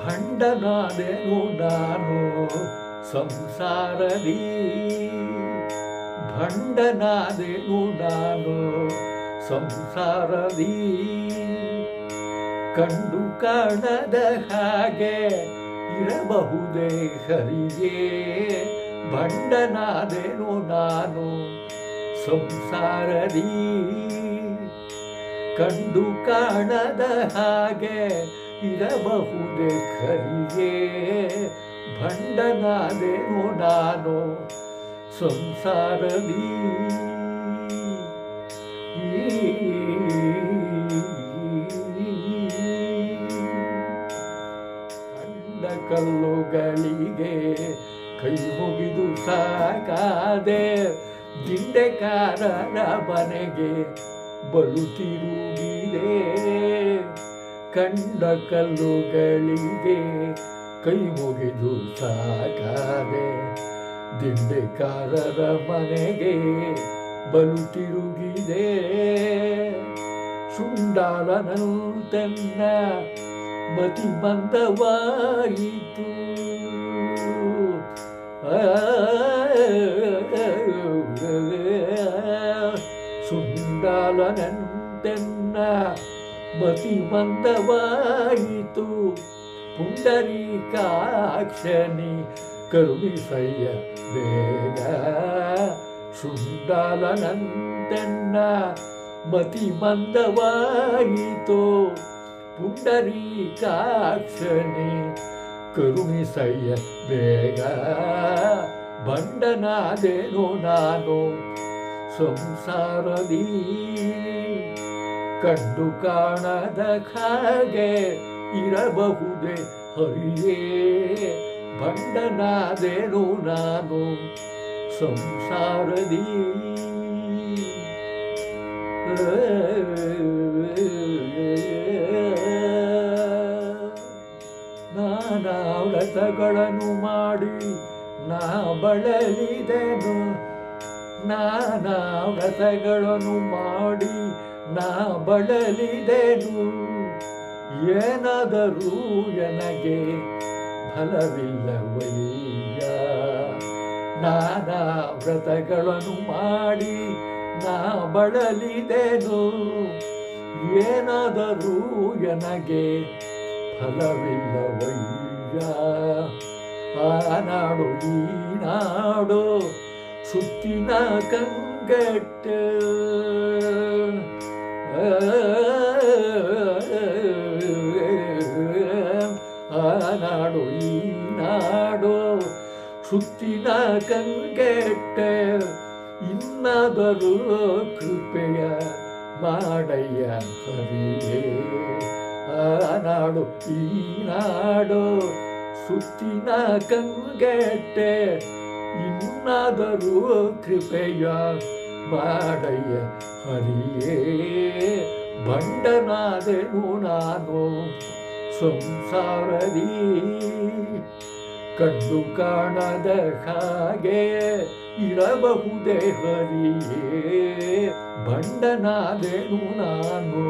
ಭಂಡನಾದೆನು ನಾನು ಸಂಸಾರದಿ, ಭಂಡನಾದೆನು ನಾನು ಸಂಸಾರದಿ, ಕಂಡು ಕಾಣದ ಹಾಗೆ ಇರಬಹುದೇ ಹರಿಗೆ, ಭಂಡನಾದೆನು ನಾನು ಸಂಸಾರದಿ, ಕಂಡು ಕಾಣದ ಹಾಗೆ ಇರಬಹುದೇ ಹರಿಗೆ, ಭಂಡನಾದೆನು ನಾನು ಸಂಸಾರದಿ. ಕಂಡ ಕಲ್ಲುಗಳಿಗೆ ಕೈ ಮುಗಿದು ಸಾಕಾದೆ, ದಿಂಡೆಕಾರರ ಮನೆಗೆ ಬಲು ತಿರುಗಿದೆ, ಕಂಡ ಕಲ್ಲುಗಳಿಗೆ ಕೈ ಮುಗಿದು ಸಾಕಾದೆ, ದಿಂಡೆಕಾರರ ಮನೆಗೆ ಬಲು ತಿರುಗಿದೆ, ಶುಂಡಾಲನಂತೆನ್ನ ಮತಿ ಮಂದವಾಯಿತು, ಶುಂಡಾಲನಂತೆನ್ನ ಮತಿ ಮಂದವಾಯಿತು, ಪುಂಡರೀಕಾಕ್ಷನಿ ಕರುಣಿಸಯ್ಯ ಬೇಗ, ಶುಂಡಾಲನಂತೆನ್ನ ಮತಿ ಮಂದವಾಯಿತು, ಪುಂಡರೀಕಾಕ್ಷನಿ ಕರುಣಿಸಯ್ಯ ಬೇಗ, ಭಂಡನಾದೆನು ನಾನು ಸಂಸಾರದಿ, ಕಂಡು ಕಾಣದ ಹಾಗೆ ಇರಬಹುದೇ ಹರಿಯೇ, ಭಂಡನಾದೆನು ನಾನು ಸಂಸಾರದಿ. ನಾನಾ ವ್ರತಗಳನ್ನು ಮಾಡಿ ನಾ ಬಳಲಿದೆನು, ನಾನಾ ವ್ರತಗಳನ್ನು ಮಾಡಿ ನಾ ಬಳಲಿದೆನು, ಏನಾದರೂ ನನಗೆ ಫಲವಿಲ್ಲವಯ್ಯ, ನಾನಾ ವ್ರತಗಳನ್ನು ಮಾಡಿ ನಾ ಬಳಲಿದೆನು, ಏನಾದರೂ ನನಗೆ ಫಲವಿಲ್ಲವಯ್ಯ, ಆ ನಾಡು ಈ ನಾಡು ಸುತ್ತಿನ ಕಂಗೆಟ್ಟ, ಆ ನಾಡು ಈ ನಾಡು ಸುತ್ತಿನ ಕಂಗೆಟ್ಟ, ಇನ್ನಾದರೂ ಕೃಪೆಯ ಮಾಡಯ್ಯ ಹರಿಯೇ, ಆ ನಾಡು ಈ ನಾಡು ಸುತ್ತಿನ ಕಂಗೆಟ್ಟ, ಇನ್ನಾದರೂ ಕೃಪೆಯ ಮಾಡಯ್ಯ ಹರಿಯೇ, ಭಂಡನಾದೆನು ನಾನು ಸಂಸಾರದಿ, ಕಂಡು ಕಾಣದ ಹಾಗೆ ಇರಬಹುದೇ ಹರಿಯೇ, ಭಂಡನಾದೆನು ನಾನು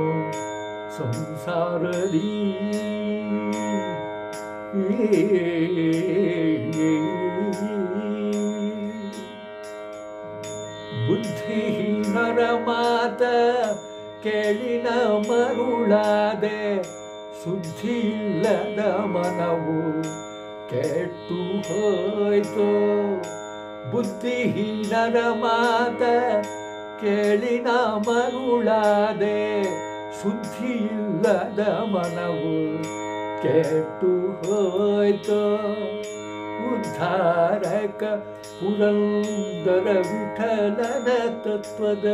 ಸಂಸಾರದಿ. ಬುದ್ಧಿಹೀನರ ಮಾತ ಕೇಳಿನ ಮರುಳಾದೆ, ಸುದ್ದಿಯಿಲ್ಲದ ಮನವು ಕೆಟ್ಟು ಹೋಯ್ತು, ಬುದ್ಧಿಹೀನರ ಮಾತ ಕೇಳಿನ ಮರುಳಾದೆ, ಸುದ್ದಿಯಿಲ್ಲದ ಮನವು ಕೆಟ್ಟು ಹೋಯ್ತು, ಉದ್ಧಾರಕ ಪುರಂದರ ವಿಠಲನ ತತ್ವದ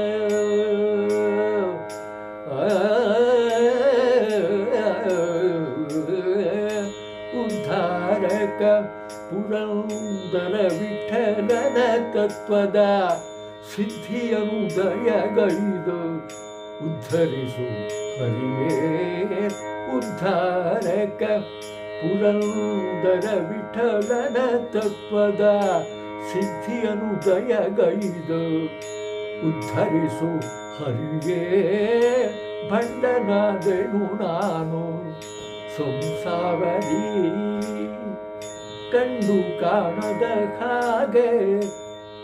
ಉದ್ಧಾರಕ ಪುರಂದರ ವಿಠಲನ ತತ್ವದ ಸಿದ್ಧಿಯನುದಯಗೈದು ಉದ್ಧರಿಸು ಹರಿಯೇ ಉದ್ಧಾರಕ ಪುರಂದರ ವಿಠಲನ ತತ್ವದ ಸಿದ್ಧಿಯನ್ನು ದಯಗೈದು ಉದ್ಧರಿಸು ಹರಿಯೇ ಭಂಡನಾದೆನು ನಾನು ಸಂಸಾರದಿ ಕಣ್ಣು ಕಾಣದ ಹಾಗೆ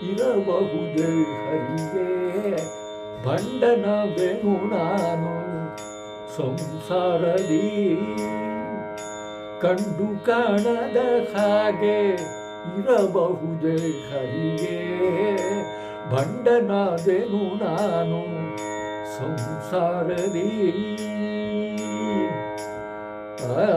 ಇರಬಹುದೇ ಹರಿಯೇ ಭಂಡನಾದೆನು ನಾನು ಸಂಸಾರದಿ ಕಂಡು ಕಾಣದ ಹಾಗೆ ಇರಬಹುದೇ ಹರಿಯೇ ಭಂಡನಾದೆನು ನಾನು ಸಂಸಾರದಿ ಆ